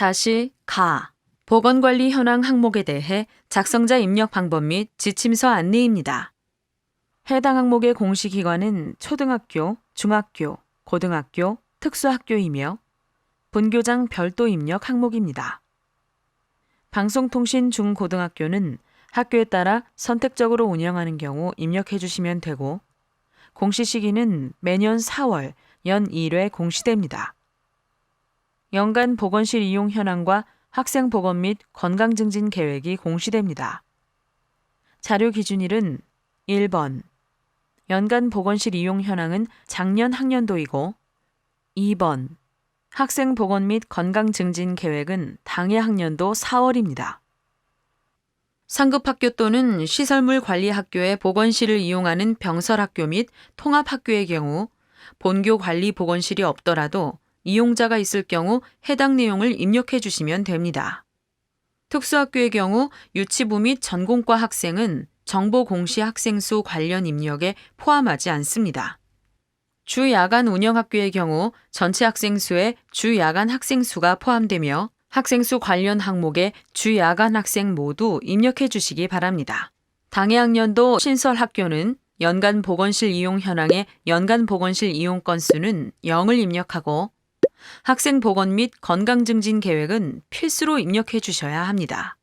다시 보건관리 현황 항목에 대해 작성자 입력 방법 및 지침서 안내입니다. 해당 항목의 공시기관은 초등학교, 중학교, 고등학교, 특수학교이며 분교장 별도 입력 항목입니다. 방송통신 중고등학교는 학교에 따라 선택적으로 운영하는 경우 입력해 주시면 되고 공시 시기는 매년 4월 연 1회 공시됩니다. 연간 보건실 이용 현황과 학생 보건 및 건강 증진 계획이 공시됩니다. 자료 기준일은 1번 연간 보건실 이용 현황은 작년 학년도이고 2번 학생 보건 및 건강 증진 계획은 당해 학년도 4월입니다. 상급학교 또는 시설물 관리 학교의 보건실을 이용하는 병설학교 및 통합학교의 경우 본교 관리 보건실이 없더라도 이용자가 있을 경우 해당 내용을 입력해 주시면 됩니다. 특수학교의 경우 유치부 및 전공과 학생은 정보 공시 학생 수 관련 입력에 포함하지 않습니다. 주 야간 운영학교의 경우 전체 학생 수에 주 야간 학생 수가 포함되며 학생 수 관련 항목에 주 야간 학생 모두 입력해 주시기 바랍니다. 당해 학년도 신설 학교는 연간 보건실 이용 현황에 연간 보건실 이용 건수는 0을 입력하고 학생 보건 및 건강 증진 계획은 필수로 입력해 주셔야 합니다.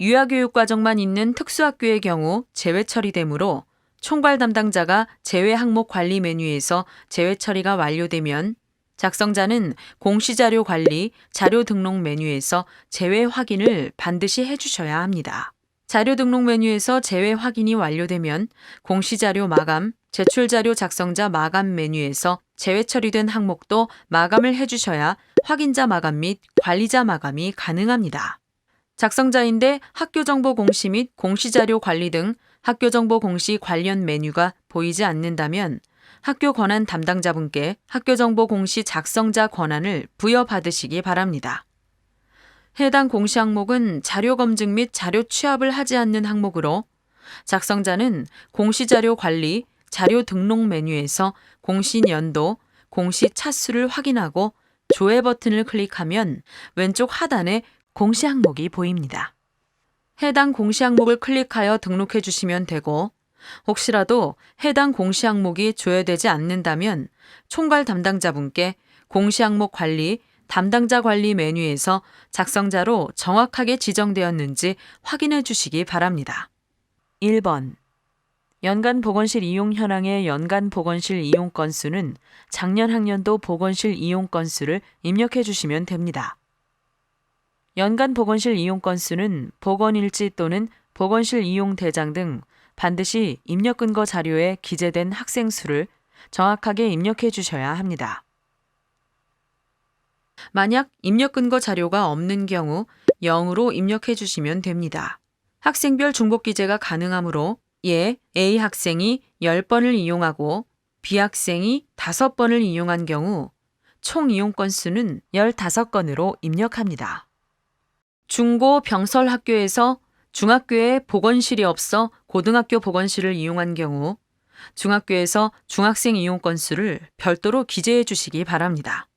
유아교육 과정만 있는 특수학교의 경우 제외 처리되므로 총괄 담당자가 제외 항목 관리 메뉴에서 제외 처리가 완료되면 작성자는 공시자료 관리, 자료 등록 메뉴에서 제외 확인을 반드시 해주셔야 합니다. 자료 등록 메뉴에서 제외 확인이 완료되면 공시자료 마감, 제출자료 작성자 마감 메뉴에서 제외 처리된 항목도 마감을 해주셔야 확인자 마감 및 관리자 마감이 가능합니다. 작성자인데 학교정보 공시 및 공시자료 관리 등 학교정보 공시 관련 메뉴가 보이지 않는다면 학교 권한 담당자분께 학교정보 공시 작성자 권한을 부여받으시기 바랍니다. 해당 공시 항목은 자료 검증 및 자료 취합을 하지 않는 항목으로 작성자는 공시자료 관리, 자료 등록 메뉴에서 공시 연도, 공시 차수를 확인하고 조회 버튼을 클릭하면 왼쪽 하단에 공시 항목이 보입니다. 해당 공시 항목을 클릭하여 등록해 주시면 되고 혹시라도 해당 공시 항목이 조회되지 않는다면 총괄 담당자분께 공시 항목 관리, 담당자 관리 메뉴에서 작성자로 정확하게 지정되었는지 확인해 주시기 바랍니다. 1번 연간 보건실 이용 현황의 연간 보건실 이용 건수는 작년 학년도 보건실 이용 건수를 입력해 주시면 됩니다. 연간 보건실 이용 건수는 보건일지 또는 보건실 이용 대장 등 반드시 입력 근거 자료에 기재된 학생 수를 정확하게 입력해 주셔야 합니다. 만약 입력 근거 자료가 없는 경우 0으로 입력해 주시면 됩니다. 학생별 중복 기재가 가능하므로 A 학생이 10번을 이용하고 B 학생이 5번을 이용한 경우 총 이용 건수는 15건으로 입력합니다. 중고 병설 학교에서 중학교에 보건실이 없어 고등학교 보건실을 이용한 경우 중학교에서 중학생 이용 건수를 별도로 기재해 주시기 바랍니다.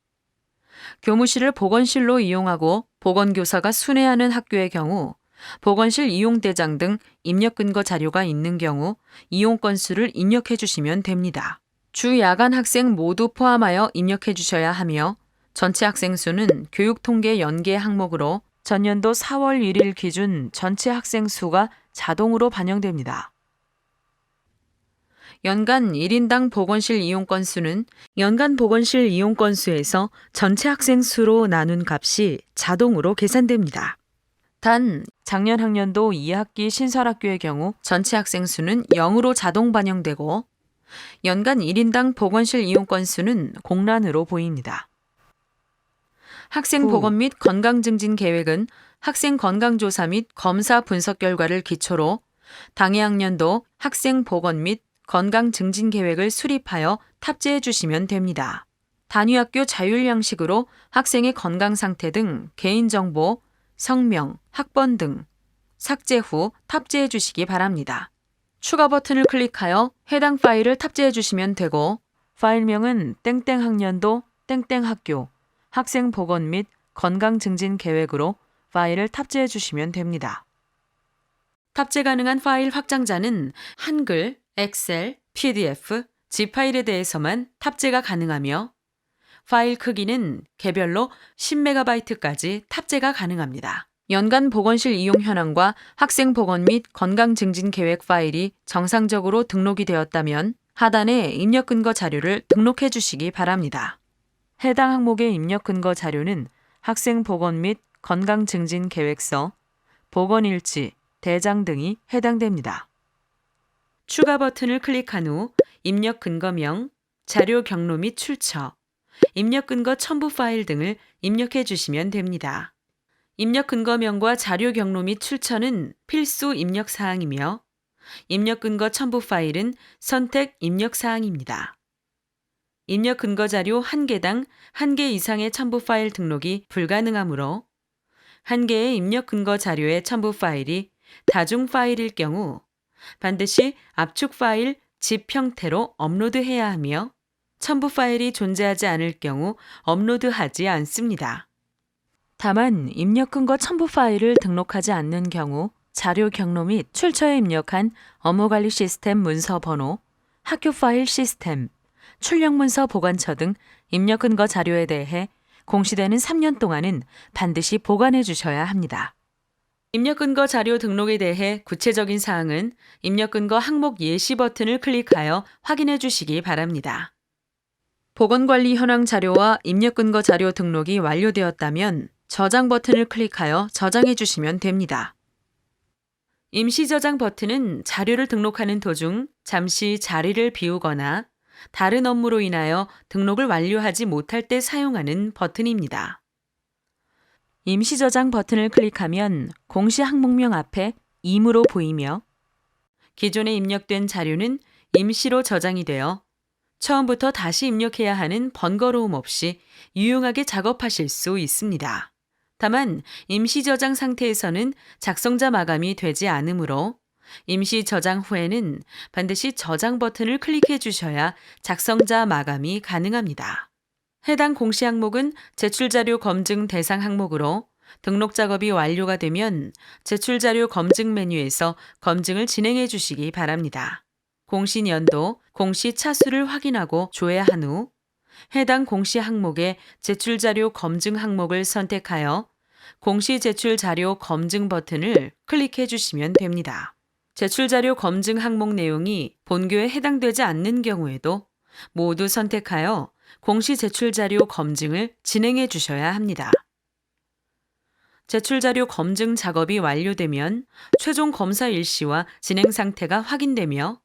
교무실을 보건실로 이용하고 보건교사가 순회하는 학교의 경우 보건실 이용대장 등 입력 근거 자료가 있는 경우 이용 건수를 입력해 주시면 됩니다. 주 야간 학생 모두 포함하여 입력해 주셔야 하며 전체 학생 수는 교육통계 연계 항목으로 전년도 4월 1일 기준 전체 학생 수가 자동으로 반영됩니다. 연간 1인당 보건실 이용 건수는 연간 보건실 이용 건수에서 전체 학생 수로 나눈 값이 자동으로 계산됩니다. 단 작년 학년도 2학기 신설학교의 경우 전체 학생 수는 0으로 자동 반영되고 연간 1인당 보건실 이용 건수는 공란으로 보입니다. 학생 보건 및 건강 증진 계획은 학생 건강조사 및 검사 분석 결과를 기초로 당해 학년도 학생 보건 및 건강 증진 계획을 수립하여 탑재해 주시면 됩니다. 단위학교 자율 양식으로 학생의 건강 상태 등 개인정보, 성명, 학번 등 삭제 후 탑재해 주시기 바랍니다. 추가 버튼을 클릭하여 해당 파일을 탑재해 주시면 되고 파일명은 땡땡 학년도 땡땡 학교 학생 보건 및 건강 증진 계획으로 파일을 탑재해 주시면 됩니다. 탑재 가능한 파일 확장자는 한글, 엑셀, PDF, zip 파일에 대해서만 탑재가 가능하며 파일 크기는 개별로 10MB까지 탑재가 가능합니다. 연간 보건실 이용 현황과 학생 보건 및 건강 증진 계획 파일이 정상적으로 등록이 되었다면 하단에 입력 근거 자료를 등록해 주시기 바랍니다. 해당 항목의 입력 근거 자료는 학생 보건 및 건강 증진 계획서, 보건 일지, 대장 등이 해당됩니다. 추가 버튼을 클릭한 후 입력 근거명, 자료 경로 및 출처, 입력 근거 첨부 파일 등을 입력해 주시면 됩니다. 입력 근거명과 자료 경로 및 출처는 필수 입력 사항이며 입력 근거 첨부 파일은 선택 입력 사항입니다. 입력 근거 자료 1개당 1개 이상의 첨부 파일 등록이 불가능하므로 1개의 입력 근거 자료의 첨부 파일이 다중 파일일 경우 반드시 압축 파일 zip 형태로 업로드해야 하며 첨부 파일이 존재하지 않을 경우 업로드하지 않습니다. 다만 입력 근거 첨부 파일을 등록하지 않는 경우 자료 경로 및 출처에 입력한 업무관리 시스템 문서 번호, 학교 파일 시스템, 출력 문서 보관처 등 입력 근거 자료에 대해 공시되는 3년 동안은 반드시 보관해 주셔야 합니다. 입력 근거 자료 등록에 대해 구체적인 사항은 입력 근거 항목 예시 버튼을 클릭하여 확인해 주시기 바랍니다. 보건관리 현황 자료와 입력 근거 자료 등록이 완료되었다면 저장 버튼을 클릭하여 저장해 주시면 됩니다. 임시 저장 버튼은 자료를 등록하는 도중 잠시 자리를 비우거나 다른 업무로 인하여 등록을 완료하지 못할 때 사용하는 버튼입니다. 임시 저장 버튼을 클릭하면 공시 항목명 앞에 임으로 보이며 기존에 입력된 자료는 임시로 저장이 되어 처음부터 다시 입력해야 하는 번거로움 없이 유용하게 작업하실 수 있습니다. 다만 임시 저장 상태에서는 작성자 마감이 되지 않으므로 임시 저장 후에는 반드시 저장 버튼을 클릭해 주셔야 작성자 마감이 가능합니다. 해당 공시 항목은 제출자료 검증 대상 항목으로 등록 작업이 완료가 되면 제출자료 검증 메뉴에서 검증을 진행해 주시기 바랍니다. 공시 년도, 공시 차수를 확인하고 조회한 후 해당 공시 항목의 제출자료 검증 항목을 선택하여 공시 제출 자료 검증 버튼을 클릭해 주시면 됩니다. 제출자료 검증 항목 내용이 본교에 해당되지 않는 경우에도 모두 선택하여 공시 제출자료 검증을 진행해 주셔야 합니다. 제출자료 검증 작업이 완료되면 최종 검사 일시와 진행 상태가 확인되며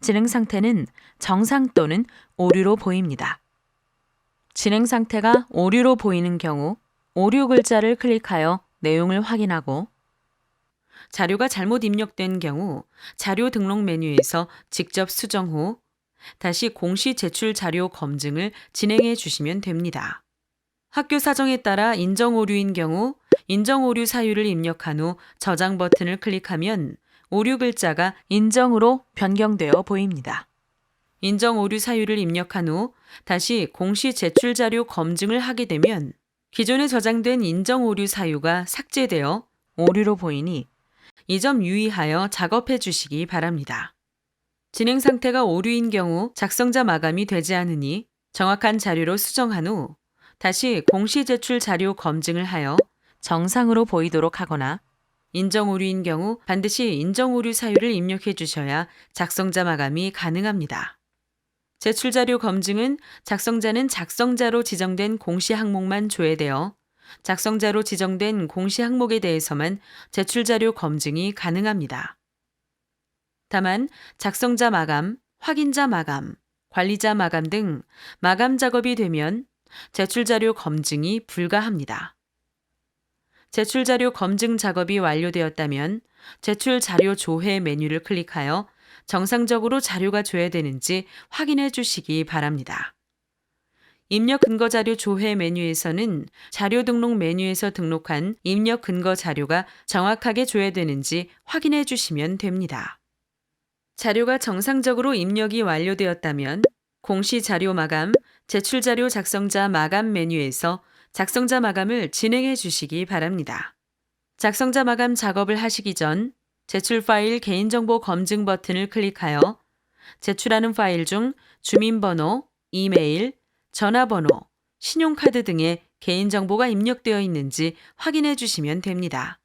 진행 상태는 정상 또는 오류로 보입니다. 진행 상태가 오류로 보이는 경우 오류 글자를 클릭하여 내용을 확인하고 자료가 잘못 입력된 경우 자료 등록 메뉴에서 직접 수정 후 다시 공시 제출 자료 검증을 진행해 주시면 됩니다. 학교 사정에 따라 인정 오류인 경우 인정 오류 사유를 입력한 후 저장 버튼을 클릭하면 오류 글자가 인정으로 변경되어 보입니다. 인정 오류 사유를 입력한 후 다시 공시 제출 자료 검증을 하게 되면 기존에 저장된 인정 오류 사유가 삭제되어 오류로 보이니 이 점 유의하여 작업해 주시기 바랍니다. 진행 상태가 오류인 경우 작성자 마감이 되지 않으니 정확한 자료로 수정한 후 다시 공시 제출 자료 검증을 하여 정상으로 보이도록 하거나 인정 오류인 경우 반드시 인정 오류 사유를 입력해 주셔야 작성자 마감이 가능합니다. 제출 자료 검증은 작성자는 작성자로 지정된 공시 항목만 조회되어 작성자로 지정된 공시 항목에 대해서만 제출 자료 검증이 가능합니다. 다만 작성자 마감, 확인자 마감, 관리자 마감 등 마감 작업이 되면 제출 자료 검증이 불가합니다. 제출 자료 검증 작업이 완료되었다면 제출 자료 조회 메뉴를 클릭하여 정상적으로 자료가 조회되는지 확인해 주시기 바랍니다. 입력 근거 자료 조회 메뉴에서는 자료 등록 메뉴에서 등록한 입력 근거 자료가 정확하게 조회되는지 확인해 주시면 됩니다. 자료가 정상적으로 입력이 완료되었다면 공시 자료 마감, 제출 자료 작성자 마감 메뉴에서 작성자 마감을 진행해 주시기 바랍니다. 작성자 마감 작업을 하시기 전 제출 파일 개인정보 검증 버튼을 클릭하여 제출하는 파일 중 주민번호, 이메일, 전화번호, 신용카드 등의 개인정보가 입력되어 있는지 확인해 주시면 됩니다.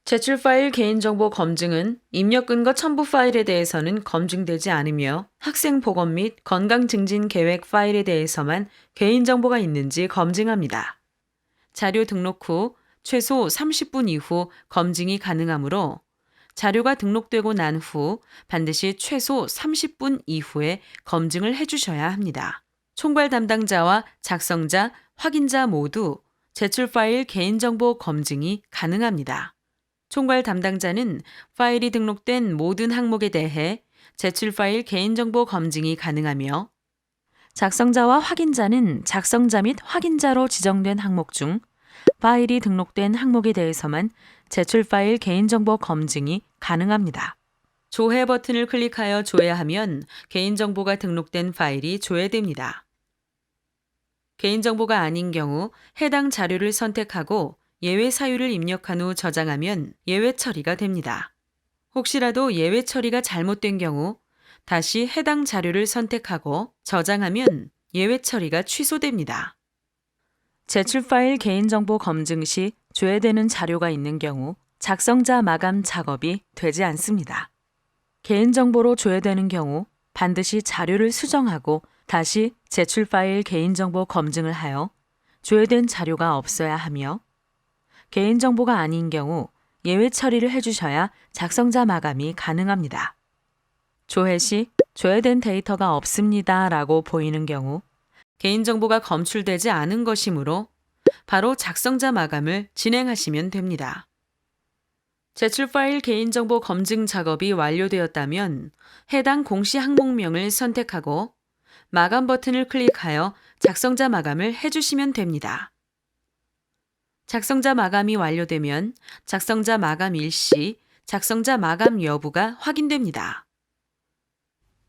제출 파일 개인정보 검증은 입력 근거 첨부 파일에 대해서는 검증되지 않으며 학생 보건 및 건강 증진 계획 파일에 대해서만 개인정보가 있는지 검증합니다. 자료 등록 후 최소 30분 이후 검증이 가능하므로 자료가 등록되고 난 후 반드시 최소 30분 이후에 검증을 해주셔야 합니다. 총괄 담당자와 작성자, 확인자 모두 제출 파일 개인정보 검증이 가능합니다. 총괄 담당자는 파일이 등록된 모든 항목에 대해 제출 파일 개인정보 검증이 가능하며 작성자와 확인자는 작성자 및 확인자로 지정된 항목 중 파일이 등록된 항목에 대해서만 제출 파일 개인정보 검증이 가능합니다. 조회 버튼을 클릭하여 조회하면 개인정보가 등록된 파일이 조회됩니다. 개인정보가 아닌 경우 해당 자료를 선택하고 예외 사유를 입력한 후 저장하면 예외 처리가 됩니다. 혹시라도 예외 처리가 잘못된 경우 다시 해당 자료를 선택하고 저장하면 예외 처리가 취소됩니다. 제출 파일 개인정보 검증 시 조회되는 자료가 있는 경우 작성자 마감 작업이 되지 않습니다. 개인정보로 조회되는 경우 반드시 자료를 수정하고 다시 제출 파일 개인정보 검증을 하여 조회된 자료가 없어야 하며 개인정보가 아닌 경우 예외 처리를 해주셔야 작성자 마감이 가능합니다. 조회 시 조회된 데이터가 없습니다 라고 보이는 경우 개인정보가 검출되지 않은 것이므로 바로 작성자 마감을 진행하시면 됩니다. 제출 파일 개인정보 검증 작업이 완료되었다면 해당 공시 항목명을 선택하고 마감 버튼을 클릭하여 작성자 마감을 해주시면 됩니다. 작성자 마감이 완료되면 작성자 마감 일시, 작성자 마감 여부가 확인됩니다.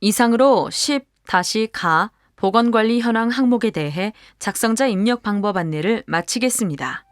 이상으로 10-가 보건관리 현황 항목에 대해 작성자 입력 방법 안내를 마치겠습니다.